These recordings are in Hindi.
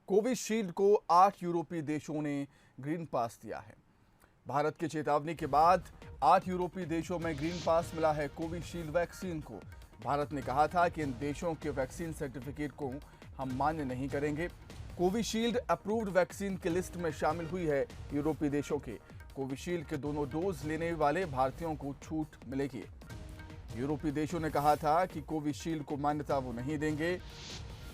कोविशील्ड को 8 यूरोपीय देशों ने ग्रीन पास दिया है। भारत की चेतावनी के बाद 8 यूरोपीय देशों में ग्रीन पास मिला है कोविशील्ड वैक्सीन को। भारत ने कहा था कि इन देशों के वैक्सीन सर्टिफिकेट को हम मान्य नहीं करेंगे। कोविशील्ड अप्रूव्ड वैक्सीन की लिस्ट में शामिल हुई है यूरोपीय देशों के। कोविशील्ड के दोनों डोज लेने वाले भारतीयों को छूट मिलेगी। यूरोपीय देशों ने कहा था कि कोविशील्ड को मान्यता वो नहीं देंगे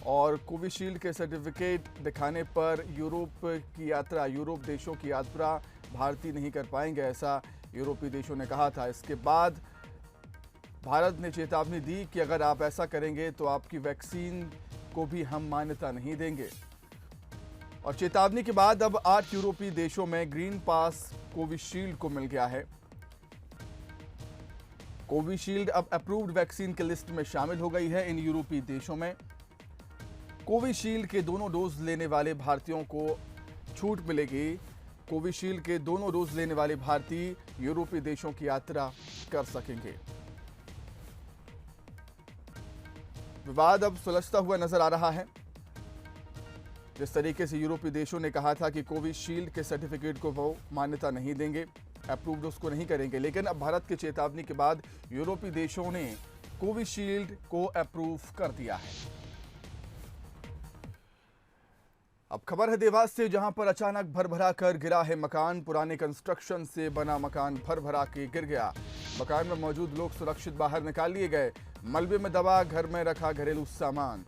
और कोविशील्ड के सर्टिफिकेट दिखाने पर यूरोप देशों की यात्रा भारतीय नहीं कर पाएंगे, ऐसा यूरोपीय देशों ने कहा था। इसके बाद भारत ने चेतावनी दी कि अगर आप ऐसा करेंगे तो आपकी वैक्सीन को भी हम मान्यता नहीं देंगे। और चेतावनी के बाद अब 8 यूरोपीय देशों में ग्रीन पास कोविशील्ड को मिल गया है। कोविशील्ड अब अप्रूव्ड वैक्सीन की लिस्ट में शामिल हो गई है। इन यूरोपीय देशों में कोविशील्ड के दोनों डोज लेने वाले भारतीयों को छूट मिलेगी। कोविशील्ड के दोनों डोज लेने वाले भारतीय यूरोपीय देशों की यात्रा कर सकेंगे। विवाद अब सुलझता हुआ नजर आ रहा है। जिस तरीके से यूरोपीय देशों ने कहा था कि कोविशील्ड के सर्टिफिकेट को वो मान्यता नहीं देंगे, अप्रूव्ड उसको नहीं करेंगे, लेकिन अब भारत की चेतावनी के बाद यूरोपीय देशों ने कोविशील्ड को अप्रूव कर दिया है। अब खबर है देवास से, जहां पर अचानक भरभरा कर गिरा है मकान। पुराने कंस्ट्रक्शन से बना मकान भरभरा के गिर गया। मकान में मौजूद लोग सुरक्षित बाहर निकाल लिए गए। मलबे में दबा घर में रखा घरेलू सामान।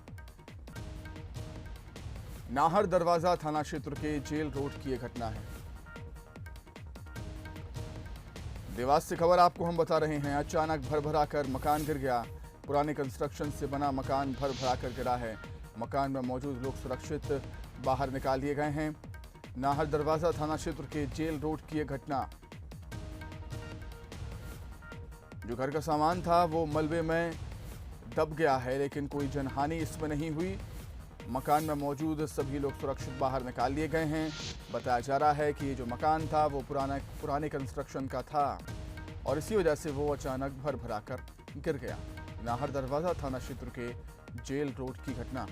नाहर दरवाजा थाना क्षेत्र के जेल रोड की यह घटना है। देवास से खबर आपको हम बता रहे हैं। अचानक भरभरा कर मकान गिर गया। पुराने कंस्ट्रक्शन से बना मकान भरभरा कर गिरा है। मकान में मौजूद लोग सुरक्षित बाहर निकाल लिए गए हैं। नाहर दरवाजा थाना क्षेत्र के जेल रोड की यह घटना। जो घर का सामान था वो मलबे में दब गया है, लेकिन कोई जनहानि इसमें नहीं हुई। मकान में मौजूद सभी लोग सुरक्षित बाहर निकाल लिए गए हैं। बताया जा रहा है कि ये जो मकान था वो पुराने कंस्ट्रक्शन का था और इसी वजह से वो अचानक भरभरा कर गिर गया। नाहर दरवाजा थाना क्षेत्र के जेल रोड की घटना।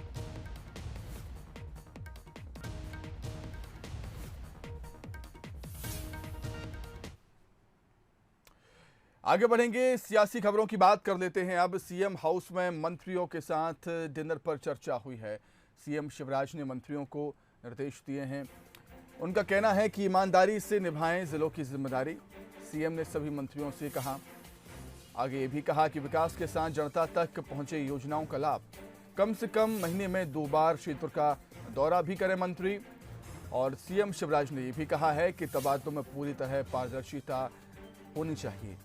आगे बढ़ेंगे, सियासी खबरों की बात कर लेते हैं। अब सीएम हाउस में मंत्रियों के साथ डिनर पर चर्चा हुई है। सीएम शिवराज ने मंत्रियों को निर्देश दिए हैं। उनका कहना है कि ईमानदारी से निभाएं जिलों की जिम्मेदारी। सीएम ने सभी मंत्रियों से कहा। आगे ये भी कहा कि विकास के साथ जनता तक पहुंचे योजनाओं का लाभ। कम से कम महीने में 2 बार क्षेत्र का दौरा भी करें मंत्री। और सीएम शिवराज ने यह भी कहा है कि तबादलों में पूरी तरह पारदर्शिता होनी चाहिए।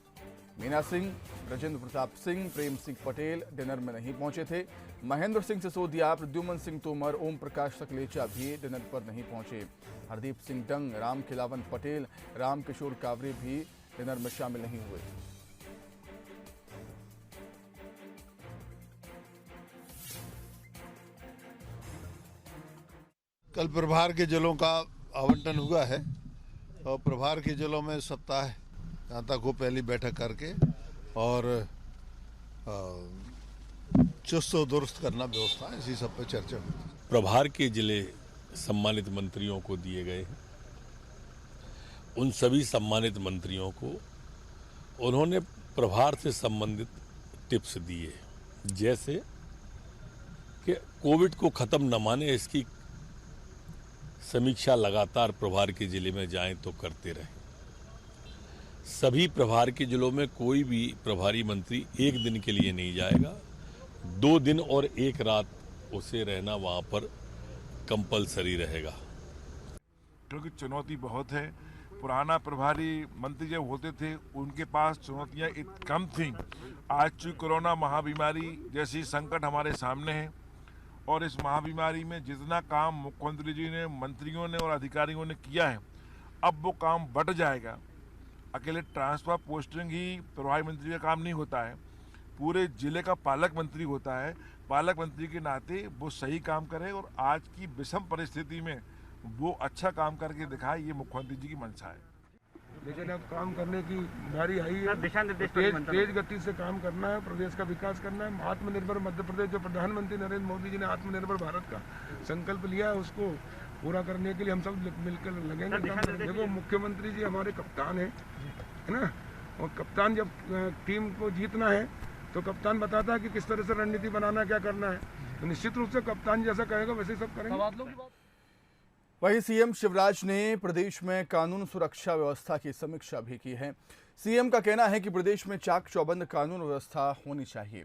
मीना सिंह, राजेंद्र प्रताप सिंह, प्रेम सिंह पटेल डिनर में नहीं पहुंचे थे। महेंद्र सिंह सिसोदिया, प्रद्युमन सिंह तोमर, ओम प्रकाश सकलेचा भी डिनर पर नहीं पहुंचे। हरदीप सिंह डंग, राम खिलावन पटेल, राम किशोर कावरे भी डिनर में शामिल नहीं हुए। कल प्रभार के जिलों का आवंटन हुआ है और प्रभार के जिलों में सप्ताह जनता को पहली बैठक करके और चुस्त और दुरुस्त करना व्यवस्था, इसी सब पर चर्चा हुई। प्रभार के जिले सम्मानित मंत्रियों को दिए गए हैं। उन सभी सम्मानित मंत्रियों को उन्होंने प्रभार से संबंधित टिप्स दिए, जैसे कि कोविड को खत्म न माने इसकी समीक्षा लगातार प्रभार के जिले में जाएं तो करते रहें। सभी प्रभार के जिलों में कोई भी प्रभारी मंत्री एक दिन के लिए नहीं जाएगा। 2 दिन और 1 रात उसे रहना वहां पर कंपलसरी रहेगा। क्योंकि चुनौती बहुत है। पुराना प्रभारी मंत्री जब होते थे उनके पास चुनौतियां कम थीं। आज चूंकि कोरोना महाबीमारी जैसी संकट हमारे सामने है और इस महाबीमारी में जितना काम मुख्यमंत्री जी ने, मंत्रियों ने और अधिकारियों ने किया है, अब वो काम बढ़ जाएगा। अकेले ट्रांसफर पोस्टिंग ही प्रभारी मंत्री का काम नहीं होता है, पूरे जिले का पालक मंत्री होता है। पालक मंत्री के नाते वो सही काम करे और आज की विषम परिस्थिति में वो अच्छा काम करके दिखाए, ये मुख्यमंत्री जी की मंशा है। लेकिन अब काम करने की बारी आई है। दिशा निर्देश तेज गति से काम करना है, प्रदेश का विकास करना है। आत्मनिर्भर मध्य प्रदेश, जो प्रधानमंत्री नरेंद्र मोदी जी ने आत्मनिर्भर भारत का संकल्प लिया है, उसको पूरा करने के लिए हम सब मिलकर लगेंगे काम करने। देखो, मुख्यमंत्री जी हमारे कप्तान है ना, और कप्तान जब टीम को जीतना है तो कप्तान बताता है कि किस तरह से रणनीति बनाना, क्या करना है। तो निश्चित रूप से कप्तान जैसा कहेगा वैसे ही सब करेंगे। वहीं सीएम शिवराज ने प्रदेश में कानून सुरक्षा व्यवस्था की समीक्षा भी की है। सीएम का कहना है कि प्रदेश में चाक चौबंद कानून व्यवस्था होनी चाहिए,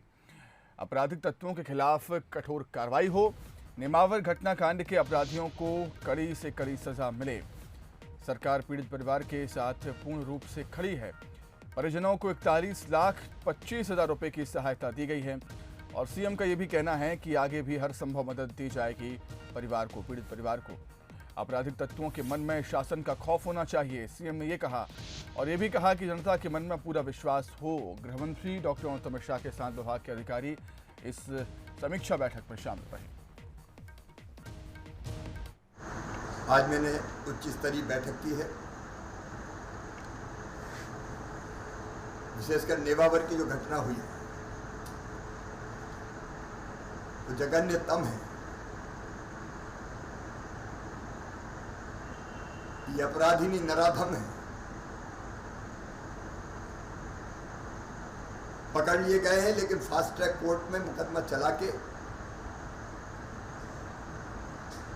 आपराधिक तत्वों के खिलाफ कठोर कार्रवाई हो, नेमावर घटनाकांड के अपराधियों को कड़ी से कड़ी सजा मिले। सरकार पीड़ित परिवार के साथ पूर्ण रूप से खड़ी है। परिजनों को 41,25,000 रुपए की सहायता दी गई है और सीएम का यह भी कहना है कि आगे भी हर संभव मदद दी जाएगी परिवार को, पीड़ित परिवार को। आपराधिक तत्वों के मन में शासन का खौफ होना चाहिए, सीएम ने यह कहा। और यह भी कहा कि जनता के मन में पूरा विश्वास हो। गृहमंत्री डॉक्टर अमित शाह के साथ विभाग के अधिकारी इस समीक्षा बैठक में शामिल रहे। आज मैंने उच्च स्तरीय बैठक की है। विशेषकर नेवावर की जो घटना हुई तो जघन्यतम है। ये अपराधिनी नराधम है। पकड़ लिए गए हैं, लेकिन फास्ट ट्रैक कोर्ट में मुकदमा चला के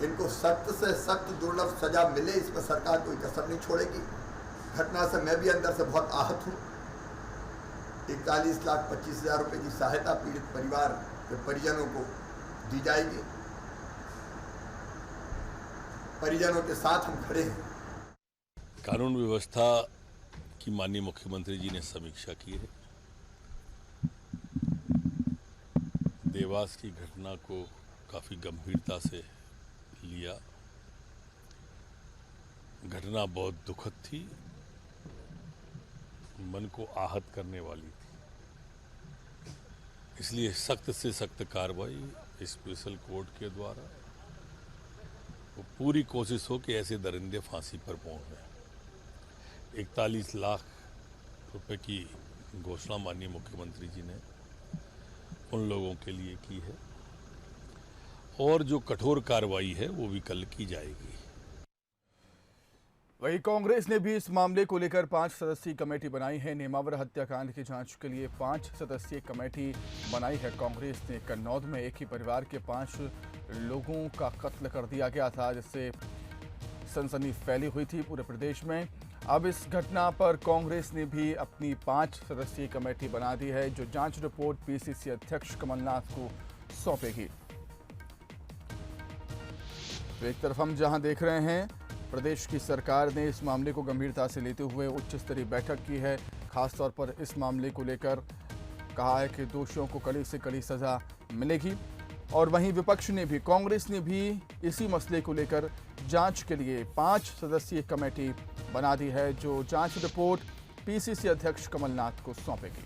इनको सख्त से सख्त दुर्लभ सजा मिले, इस पर सरकार कोई कसर नहीं छोड़ेगी। घटना से मैं भी अंदर से बहुत आहत हूँ। 41,25,000 रुपए की सहायता पीड़ित परिवार के परिजनों को दी जाएगी। परिजनों के साथ हम खड़े हैं। कानून व्यवस्था की माननीय मुख्यमंत्री जी ने समीक्षा की है। देवास की घटना को काफी गंभीरता से लिया। घटना बहुत दुखद थी, मन को आहत करने वाली थी। इसलिए सख्त से सख्त कार्रवाई स्पेशल कोर्ट के द्वारा, वो पूरी कोशिश हो कि ऐसे दरिंदे फांसी पर पहुंचे। 41 लाख रुपए की घोषणा माननीय मुख्यमंत्री जी ने उन लोगों के लिए की है और जो कठोर कार्रवाई है वो भी कल की जाएगी। वहीं कांग्रेस ने भी इस मामले को लेकर 5 सदस्यीय कमेटी बनाई है। नेमावर हत्याकांड की जांच के लिए 5 सदस्यीय कमेटी बनाई है कांग्रेस ने। कन्नौज में एक ही परिवार के 5 लोगों का कत्ल कर दिया गया था, जिससे सनसनी फैली हुई थी पूरे प्रदेश में। अब इस घटना पर कांग्रेस ने भी अपनी 5 सदस्यीय कमेटी बना दी है, जो जांच रिपोर्ट पीसीसी अध्यक्ष कमलनाथ को सौंपेगी। तो एक तरफ हम जहां देख रहे हैं, प्रदेश की सरकार ने इस मामले को गंभीरता से लेते हुए उच्च स्तरीय बैठक की है। खासतौर पर इस मामले को लेकर कहा है कि दोषियों को कड़ी से कड़ी सजा मिलेगी। और वहीं विपक्ष ने भी, कांग्रेस ने भी इसी मसले को लेकर जांच के लिए 5 सदस्यीय कमेटी बना दी है, जो जांच रिपोर्ट पीसीसी अध्यक्ष कमलनाथ को सौंपेगी।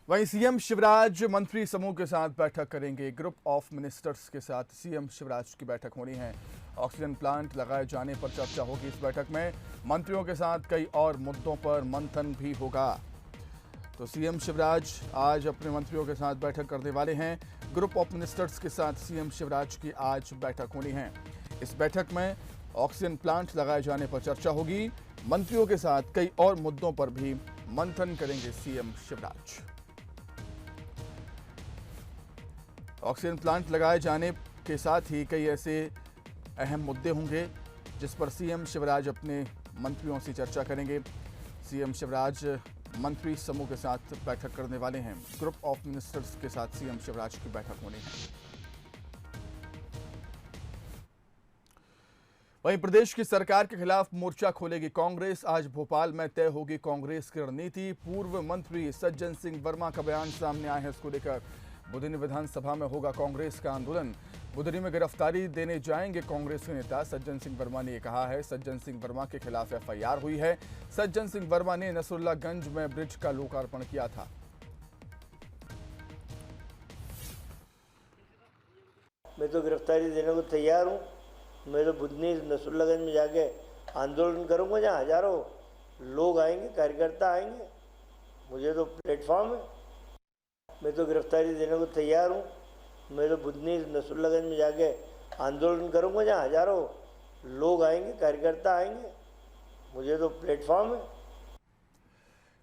वहीं सीएम शिवराज मंत्री समूह के साथ बैठक करेंगे। ग्रुप ऑफ मिनिस्टर्स के साथ सीएम शिवराज की बैठक होनी है। ऑक्सीजन प्लांट लगाए जाने पर चर्चा होगी इस बैठक में। मंत्रियों के साथ कई और मुद्दों पर मंथन भी होगा। तो सीएम शिवराज आज अपने मंत्रियों के साथ बैठक करने वाले हैं। ग्रुप ऑफ मिनिस्टर्स के साथ सीएम शिवराज की आज बैठक होनी है। इस बैठक में ऑक्सीजन प्लांट लगाए जाने पर चर्चा होगी। मंत्रियों के साथ कई और मुद्दों पर भी मंथन करेंगे सीएम शिवराज। ऑक्सीजन प्लांट लगाए जाने के साथ ही कई ऐसे अहम मुद्दे होंगे जिस पर सीएम शिवराज अपने मंत्रियों से चर्चा करेंगे। सीएम शिवराज मंत्री समूह के साथ बैठक करने वाले हैं। ग्रुप ऑफ मिनिस्टर्स के साथ सीएम शिवराज की बैठक होनी है। वहीं प्रदेश की सरकार के खिलाफ मोर्चा खोलेगी कांग्रेस। आज भोपाल में तय होगी कांग्रेस की रणनीति। पूर्व मंत्री सज्जन सिंह वर्मा का बयान सामने आया है। इसको लेकर बुधनी विधानसभा में होगा कांग्रेस का आंदोलन। बुधनी में गिरफ्तारी देने जाएंगे कांग्रेस के नेता। सज्जन सिंह वर्मा ने कहा है, सज्जन सिंह वर्मा के खिलाफ एफआईआर हुई है। सज्जन सिंह वर्मा ने नसरुल्लागंज में ब्रिज का लोकार्पण किया था। मैं तो गिरफ्तारी देने को तैयार हूं, मैं तो बुधनी नसरुल्लागंज में जाके आंदोलन करूंगा जहाँ हजारों लोग आएंगे, कार्यकर्ता आएंगे। मुझे तो प्लेटफॉर्म है, मैं तो गिरफ्तारी देने को तैयार हूँ। मैं तो बुधनी नसरुल्लागंज में जाके आंदोलन करूंगा जहाँ हजारों लोग आएंगे, कार्यकर्ता आएंगे। मुझे तो प्लेटफॉर्म है।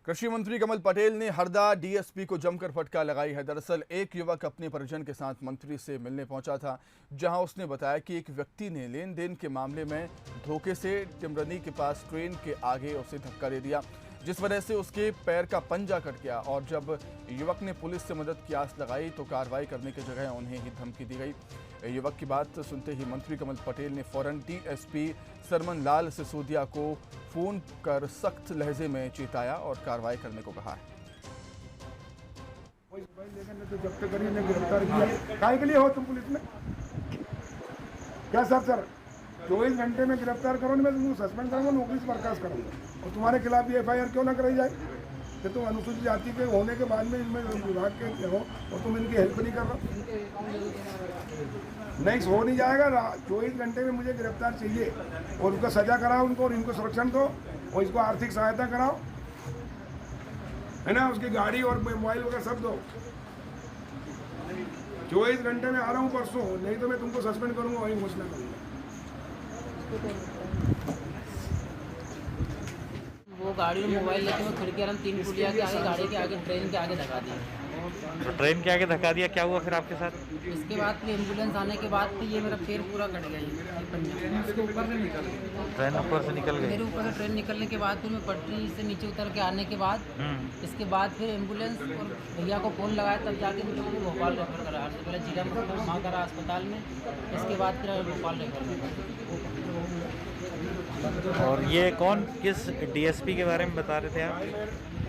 कृषि मंत्री कमल पटेल ने हरदा डीएसपी को जमकर फटकार लगाई है। दरअसल एक युवक अपने परिजन के साथ मंत्री से मिलने पहुंचा था, जहां उसने बताया कि एक व्यक्ति ने लेन देन के मामले में धोखे से टिमरनी के पास ट्रेन के आगे उसे धक्का दे दिया, जिस वजह से उसके पैर का पंजा कट गया। और जब युवक ने पुलिस से मदद की आस लगाई तो कार्रवाई करने की जगह उन्हें ही धमकी दी गई। युवक की बात सुनते ही मंत्री कमल पटेल ने फौरन डीएसपी सरमन लाल सिसोदिया को फोन कर सख्त लहजे में चेताया और कार्रवाई करने को कहा है। तो जब्त करिए, ने गिरफ्तार किया। काहे के लिए हो तुम पुलिस में? क्या सर 24 घंटे में गिरफ्तार करो, मैं तुमको सस्पेंड करूंगा, नौकरी से बर्खास्त करूंगा। और तुम्हारे खिलाफ भी एफआईआर क्यों ना कराई जाए कि तुम अनुसूचित जाति के होने के बाद में इनमें विभाग के हो और तुम इनकी हेल्प नहीं कर रहे। नहीं, हो नहीं जाएगा। 24 घंटे में मुझे गिरफ्तार चाहिए और उसका सजा कराओ उनको, और इनको संरक्षण दो और इसको आर्थिक सहायता कराओ, है ना। उसकी गाड़ी और मोबाइल वगैरह सब दो। 24 घंटे में आ रहा हूँ परसों, नहीं तो मैं तुमको सस्पेंड करूंगा, वही घोषणा करूंगा। वो गाड़ी और मोबाइल लेके वो खिड़की आराम 3 पुलिया के आगे, गाड़ी के आगे, ट्रेन के आगे धक्का दिया। तो ट्रेन के आगे धक्का दिया, क्या हुआ फिर आपके साथ? इसके बाद फिर एम्बुलेंस आने के बाद फिर ये मेरा पैर पूरा कट गया, ये पंजा उसके ऊपर से निकल गया। ट्रेन ऊपर से निकल गई? मेरे ऊपर से ट्रेन निकलने के बाद फिर मैं पटरी से नीचे उतर के आने के बाद इसके बाद फिर एम्बुलेंस और भैया को फ़ोन लगाया, तब जाके मुझे भोपाल रेफर करा। सबसे पहले जिला में माँ करा अस्पताल में, इसके बाद फिर भोपाल रेफर करा। और ये कौन, किस डीएसपी के बारे में बता रहे थे आप?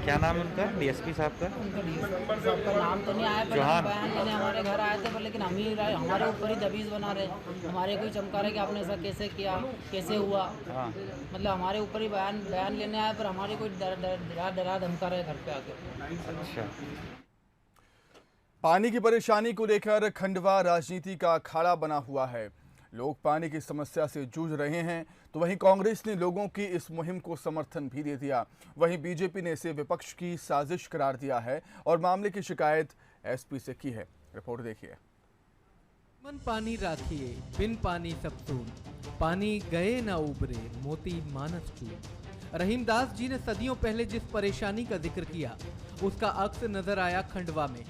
क्या नाम है उनका, डीएसपी साहब का? उनका डीएसपी साहब का नाम तो नहीं आया, पर बयान लेने हमारे घर आए थे, पर लेकिन हम ही हमारे ऊपर ही दबीज बना रहे, हमारे को ही चमका रहे कि आपने ऐसा कैसे किया, कैसे हुआ। मतलब हमारे ऊपर ही बयान लेने आए, पर हमारे कोई डरा धमका रहे घर पे आके। अच्छा। पानी की परेशानी को लेकर खंडवा राजनीति का अखाड़ा बना हुआ है। लोग पानी की समस्या से जूझ रहे हैं, तो वहीं कांग्रेस ने लोगों की इस मुहिम को समर्थन भी दे दिया। वहीं बीजेपी ने इसे विपक्ष की साजिश करार दिया है और मामले की शिकायत एसपी से की है। रिपोर्ट देखिए। मन पानी राखिए, बिन पानी सब सून, पानी गए ना उबरे, मोती मानस चूर। रहीमदास जी ने सदियों पहले जिस परेशानी का जिक्र किया, उसका अक्स नजर आया खंडवा में,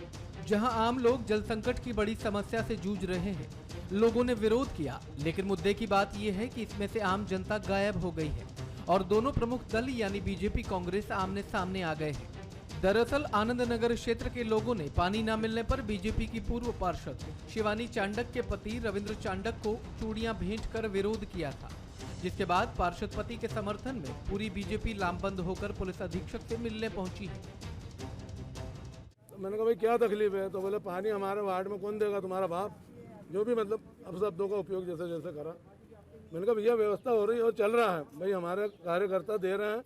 जहां आम लोग जल संकट की बड़ी समस्या से जूझ रहे हैं। लोगों ने विरोध किया, लेकिन मुद्दे की बात यह है कि इसमें से आम जनता गायब हो गई है और दोनों प्रमुख दल यानी बीजेपी कांग्रेस आमने सामने आ गए हैं। दरअसल आनंद नगर क्षेत्र के लोगों ने पानी न मिलने पर बीजेपी की पूर्व पार्षद शिवानी चांडक के पति रविंद्र चांडक को चूड़ियां भेंट कर विरोध किया था, जिसके बाद पार्षद पति के समर्थन में पूरी बीजेपी लामबंद होकर पुलिस अधीक्षक से मिलने पहुंची है। मैंने कहा भाई क्या तकलीफ है, तो बोले पानी हमारे वार्ड में कौन देगा, तुम्हारा बाप। जो भी मतलब अब शब्दों का उपयोग जैसे जैसे करा। मैंने कहा भैया व्यवस्था हो रही है और चल रहा है, भाई हमारे कार्यकर्ता दे रहे हैं,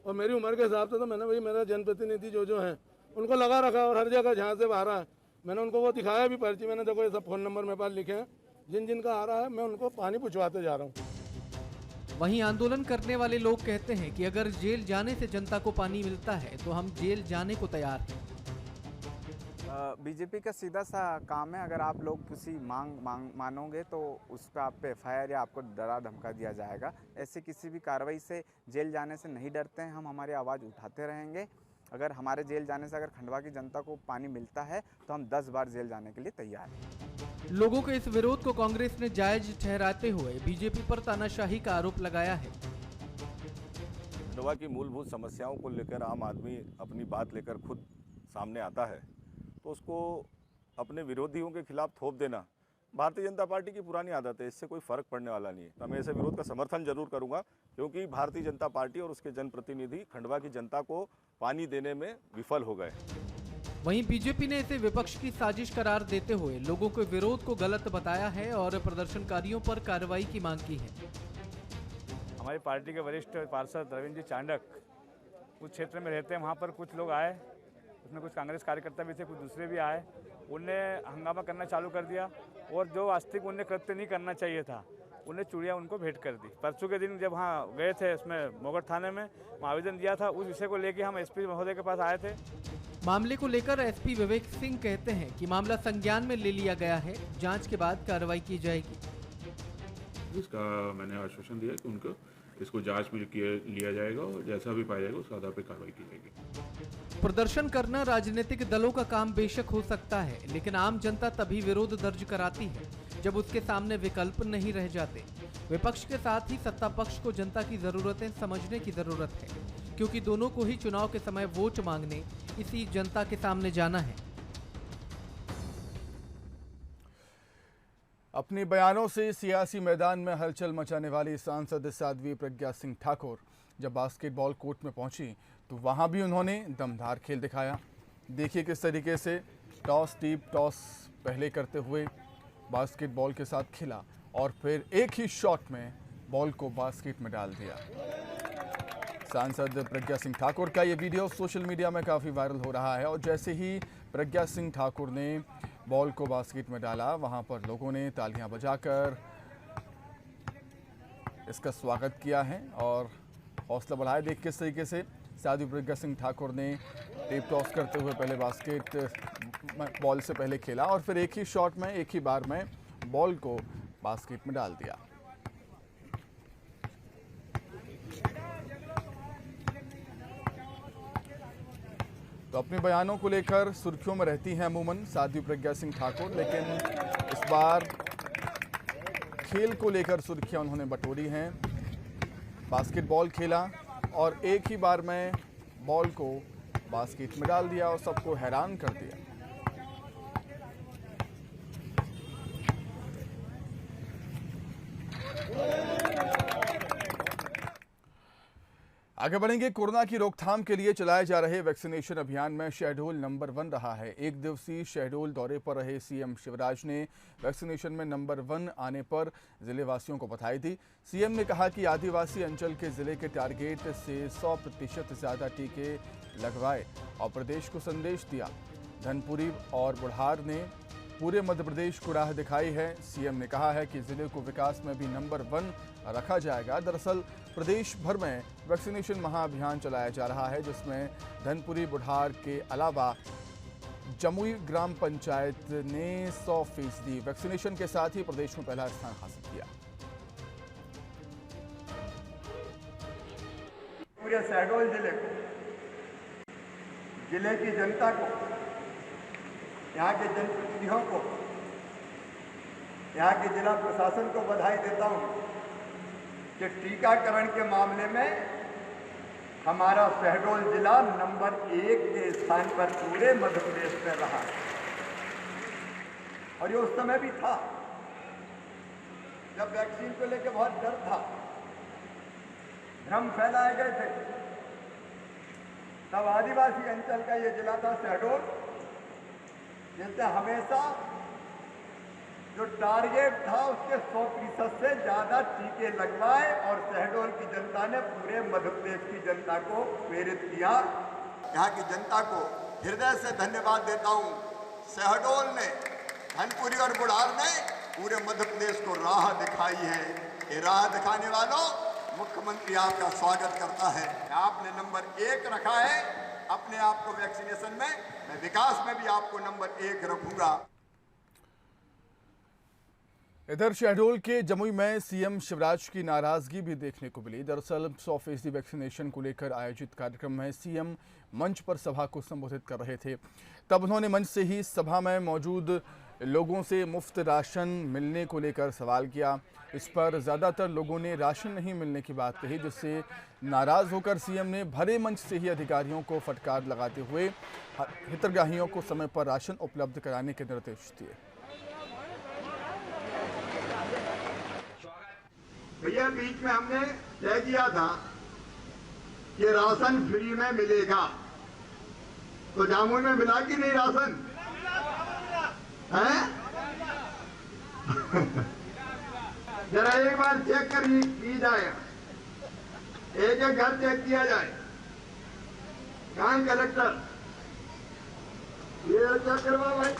और मेरी उम्र के हिसाब से तो मैंने भाई मेरा जनप्रतिनिधि जो हैं उनको लगा रखा, और हर जगह जहाँ से आ रहा है मैंने उनको वो दिखाया भी पर्ची, मैंने देखो ये सब फ़ोन नंबर मेरे पास लिखे हैं, जिन जिनका आ रहा है मैं उनको पानी पहुँचवाते जा रहा हूँ। वहीं आंदोलन करने वाले लोग कहते हैं कि अगर जेल जाने से जनता को पानी मिलता है तो हम जेल जाने को तैयार हैं। बीजेपी का सीधा सा काम है, अगर आप लोग किसी मांग मानोगे तो उस पर आप पे एफआईआर या आपको डरा धमका दिया जाएगा। ऐसे किसी भी कार्रवाई से जेल जाने से नहीं डरते हैं, हम हमारी आवाज़ उठाते रहेंगे। अगर हमारे जेल जाने से अगर खंडवा की जनता को पानी मिलता है तो हम 10 बार जेल जाने के लिए तैयार हैं। लोगों के इस विरोध को कांग्रेस ने जायज ठहराते हुए बीजेपी पर तानाशाही का आरोप लगाया है। खंडवा की मूलभूत समस्याओं को लेकर आम आदमी अपनी बात लेकर खुद सामने आता है तो उसको अपने विरोधियों के खिलाफ थोप देना भारतीय जनता पार्टी की पुरानी आदत है, इससे कोई फर्क पड़ने वाला नहीं है। मैं ऐसे विरोध का समर्थन जरूर करूंगा, क्योंकि भारतीय जनता पार्टी और उसके जनप्रतिनिधि खंडवा की जनता को पानी देने में विफल हो गए। वहीं बीजेपी ने इसे विपक्ष की साजिश करार देते हुए लोगों के विरोध को गलत बताया है और प्रदर्शनकारियों पर कार्रवाई की मांग की है। हमारी पार्टी के वरिष्ठ पार्षद रविंद्र जी चांडक उस क्षेत्र में रहते हैं, वहाँ पर कुछ लोग आए, उसमें कुछ कांग्रेस कार्यकर्ता भी थे, कुछ दूसरे भी आए, उनने हंगामा करना चालू कर दिया और जो वास्तविक उन्हें कृत्य नहीं करना चाहिए था, उन्हें चूड़ियाँ उनको भेंट कर दी। परसों के दिन जब वहाँ गए थे इसमें मोगट थाने में आवेदन दिया था, उस विषय को लेकर हम एसपी महोदय के पास आए थे। मामले को लेकर एसपी विवेक सिंह कहते हैं कि मामला संज्ञान में ले लिया गया है, जांच के बाद कार्रवाई की जाएगी। इसका मैंने आश्वासन दिया कि उनको इसको जांच में लिया जाएगा और जैसा भी पाया जाएगा उस आधार पर कार्रवाई की जाएगी। प्रदर्शन करना राजनीतिक दलों का काम बेशक हो सकता है, लेकिन आम जनता तभी विरोध दर्ज कराती है जब उसके सामने विकल्प नहीं रह जाते। विपक्ष के साथ ही सत्ता पक्ष को जनता की जरूरतें समझने की जरूरत है, क्योंकि दोनों को ही चुनाव के समय वोट मांगने इसी जनता के सामने जाना है। अपने बयानों से सियासी मैदान में हलचल मचाने वाली सांसद साध्वी प्रज्ञा सिंह ठाकुर जब बास्केटबॉल कोर्ट में पहुंची तो वहां भी उन्होंने दमदार खेल दिखाया। देखिए किस तरीके से टॉस पहले करते हुए बास्केटबॉल के साथ खेला और फिर एक ही शॉट में बॉल को बास्केट में डाल दिया। सांसद प्रज्ञा सिंह ठाकुर का ये वीडियो सोशल मीडिया में काफ़ी वायरल हो रहा है और जैसे ही प्रज्ञा सिंह ठाकुर ने बॉल को बास्केट में डाला, वहां पर लोगों ने तालियां बजाकर इसका स्वागत किया है और हौसला बढ़ाया। देख किस तरीके से साध्वी प्रज्ञा सिंह ठाकुर ने टेप टॉस करते हुए पहले बास्केट बॉल से पहले खेला और फिर एक ही शॉट में, एक ही बार में बॉल को बास्केट में डाल दिया। तो अपने बयानों को लेकर सुर्खियों में रहती हैं अमूमन साध्वी प्रज्ञा सिंह ठाकुर, लेकिन इस बार खेल को लेकर सुर्खियां उन्होंने बटोरी हैं। बास्केटबॉल खेला और एक ही बार में बॉल को बास्केट में डाल दिया और सबको हैरान कर दिया। आगे बढ़ेंगे। कोरोना की रोकथाम के लिए चलाए जा रहे वैक्सीनेशन अभियान में शहडोल नंबर 1 रहा है। एक दिवसीय शहडोल दौरे पर रहे सीएम शिवराज ने वैक्सीनेशन में नंबर 1 आने पर जिले वासियों को बधाई दी। सीएम ने कहा कि आदिवासी अंचल के जिले के टारगेट से 100% ज्यादा टीके लगवाए और प्रदेश को संदेश दिया। धनपुरी और बुढ़ार ने पूरे मध्य प्रदेश को राह दिखाई है। सीएम ने कहा है कि जिले को विकास में भी नंबर 1 रखा जाएगा। दरअसल प्रदेश भर में वैक्सीनेशन महाअभियान चलाया जा रहा है, जिसमें धनपुरी बुढ़ार के अलावा जमुई ग्राम पंचायत ने 100% वैक्सीनेशन के साथ ही प्रदेश में पहला स्थान हासिल किया। पूरे शहडोल जिले को, जिले की जनता को, यहाँ के जनप्रतिनिधियों को, यहाँ के जिला प्रशासन को बधाई देता हूँ कि टीकाकरण के मामले में हमारा शहडोल जिला नंबर 1 के स्थान पर पूरे मध्य प्रदेश में रहा और ये उस समय भी था जब वैक्सीन को लेकर बहुत डर था, भ्रम फैलाए गए थे। तब आदिवासी अंचल का ये जिला था शहडोल, जिसने हमेशा जो टारगेट था उसके 100% से ज़्यादा टीके लगवाए और शहडोल की जनता ने पूरे मध्य प्रदेश की जनता को प्रेरित किया। यहाँ की जनता को हृदय से धन्यवाद देता हूँ। शहडोल ने, धनपुरी और बुढ़ार ने पूरे मध्य प्रदेश को राह दिखाई है। ये राह दिखाने वालों, मुख्यमंत्री आपका स्वागत करता है। आपने नंबर 1 रखा है अपने आप को वैक्सीनेशन में, मैं विकास में भी आपको नंबर 1 रखूंगा। इधर शहडोल के जमुई में सीएम शिवराज की नाराजगी भी देखने को मिली। दरअसल 100% वैक्सीनेशन को लेकर आयोजित कार्यक्रम में सीएम मंच पर सभा को संबोधित कर रहे थे। तब उन्होंने मंच से ही सभा में मौजूद लोगों से मुफ्त राशन मिलने को लेकर सवाल किया। इस पर ज़्यादातर लोगों ने राशन नहीं मिलने की बात कही, जिससे नाराज़ होकर सीएम ने भरे मंच से ही अधिकारियों को फटकार लगाते हुए हितग्राहियों को समय पर राशन उपलब्ध कराने के निर्देश दिए। भैया बीच में हमने तय किया था कि राशन फ्री में मिलेगा, तो जामुई में मिला कि नहीं राशन? हैं? जरा एक बार चेक कर की जाए, एक एक घर चेक किया जाए। कहाँ कलेक्टर? ये चेक करवा भाई,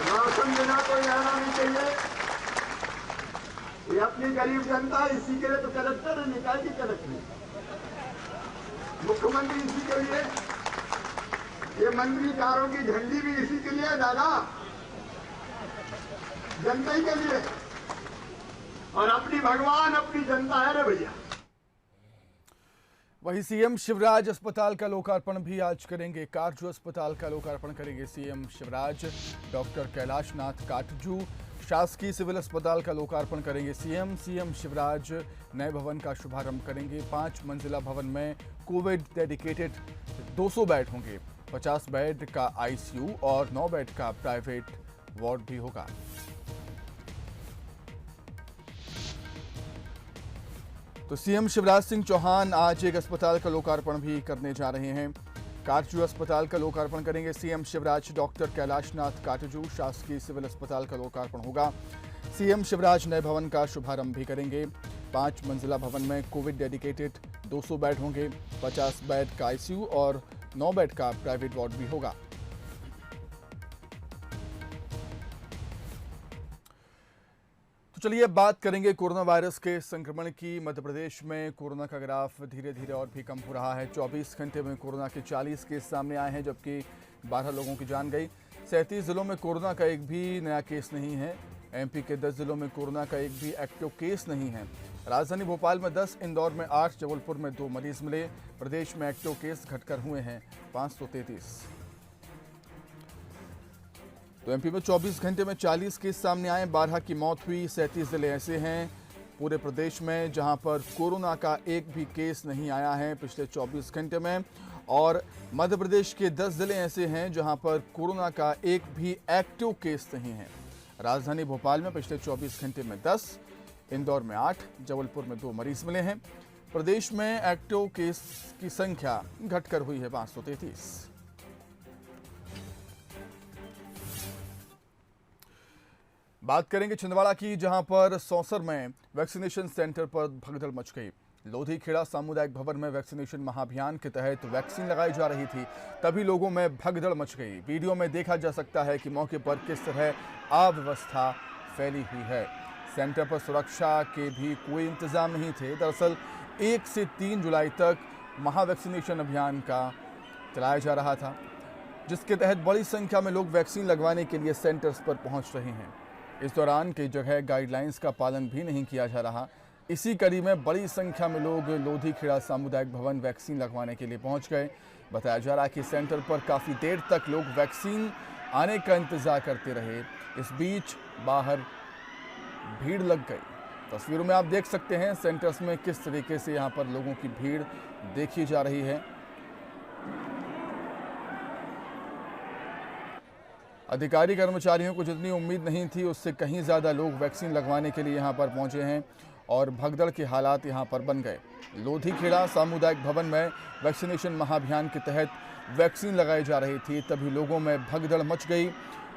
राशन बिना कोई आना नहीं चाहिए। ये अपनी गरीब जनता इसी के लिए तो कलेक्टर है, निकाय की कलेक्टर, मुख्यमंत्री इसी के लिए, ये मंत्री कारों की झंडी भी इसी के लिए दादा, जनता ही के लिए, और अपनी भगवान अपनी जनता है रे भैया। वहीं सीएम शिवराज अस्पताल का लोकार्पण भी आज करेंगे। कारजू अस्पताल का लोकार्पण करेंगे सीएम शिवराज। डॉक्टर कैलाशनाथ काटजू शासकीय सिविल अस्पताल का लोकार्पण करेंगे सीएम शिवराज। नए भवन का शुभारंभ करेंगे। 5 मंजिला भवन में कोविड डेडिकेटेड 200 बेड होंगे। 50 बेड का आईसीयू और 9 बेड का प्राइवेट वार्ड भी होगा। तो सीएम शिवराज सिंह चौहान आज एक अस्पताल का लोकार्पण भी करने जा रहे हैं। कारजू अस्पताल का लोकार्पण करेंगे सीएम शिवराज। डॉक्टर कैलाशनाथ काटजू शासकीय सिविल अस्पताल का लोकार्पण होगा। सीएम शिवराज नए भवन का शुभारंभ भी करेंगे। 5 मंजिला भवन में कोविड डेडिकेटेड 200 बेड होंगे। 50 बेड का आईसीयू और 9 बेड का प्राइवेट वार्ड भी होगा। तो चलिए बात करेंगे कोरोना वायरस के संक्रमण की। मध्य प्रदेश में कोरोना का ग्राफ धीरे धीरे और भी कम हो रहा है। 24 घंटे में कोरोना के 40 केस सामने आए हैं, जबकि 12 लोगों की जान गई। 37 जिलों में कोरोना का एक भी नया केस नहीं है। एमपी के 10 जिलों में कोरोना का एक भी एक्टिव केस नहीं है। राजधानी भोपाल में 10, इंदौर में 8, जबलपुर में 2 मरीज मिले। प्रदेश में एक्टिव केस घटकर हुए हैं 533। तो एमपी में 24 घंटे में 40 केस सामने आए। 12 की मौत हुई। 37 जिले ऐसे हैं पूरे प्रदेश में जहां पर कोरोना का एक भी केस नहीं आया है पिछले 24 घंटे में। और मध्य प्रदेश के 10 जिले ऐसे हैं जहां पर कोरोना का एक भी एक्टिव केस नहीं है। राजधानी भोपाल में पिछले 24 घंटे में 10, इंदौर में 8, जबलपुर में 2 मरीज मिले हैं। प्रदेश में एक्टिव केस की संख्या घटकर हुई है 533। बात करेंगे छिंदवाड़ा की, जहां पर सौंसर में वैक्सीनेशन सेंटर पर भगदड़ मच गई। लोधी खेड़ा सामुदायिक भवन में वैक्सीनेशन महाअभियान के तहत वैक्सीन लगाई जा रही थी, तभी लोगों में भगदड़ मच गई। वीडियो में देखा जा सकता है कि मौके पर किस तरह अव्यवस्था फैली हुई है। सेंटर पर सुरक्षा के भी कोई इंतजाम नहीं थे। दरअसल 1 से 3 जुलाई तक महावैक्सीनेशन अभियान का चलाया जा रहा था, जिसके तहत बड़ी संख्या में लोग वैक्सीन लगवाने के लिए सेंटर्स पर पहुंच रहे हैं। इस दौरान कई जगह गाइडलाइंस का पालन भी नहीं किया जा रहा। इसी कड़ी में बड़ी संख्या में लोग लोधी खेड़ा सामुदायिक भवन वैक्सीन लगवाने के लिए पहुंच गए। बताया जा रहा है कि सेंटर पर काफ़ी देर तक लोग वैक्सीन आने का इंतजार करते रहे। इस बीच बाहर भीड़ लग गई। तस्वीरों में आप देख सकते हैं सेंटर्स में किस तरीके से यहाँ पर लोगों की भीड़ देखी जा रही है। अधिकारी कर्मचारियों को जितनी उम्मीद नहीं थी, उससे कहीं ज़्यादा लोग वैक्सीन लगवाने के लिए यहाँ पर पहुँचे हैं और भगदड़ के हालात यहाँ पर बन गए। लोधी खेड़ा सामुदायिक भवन में वैक्सीनेशन महाअभियान के तहत वैक्सीन लगाई जा रही थी, तभी लोगों में भगदड़ मच गई।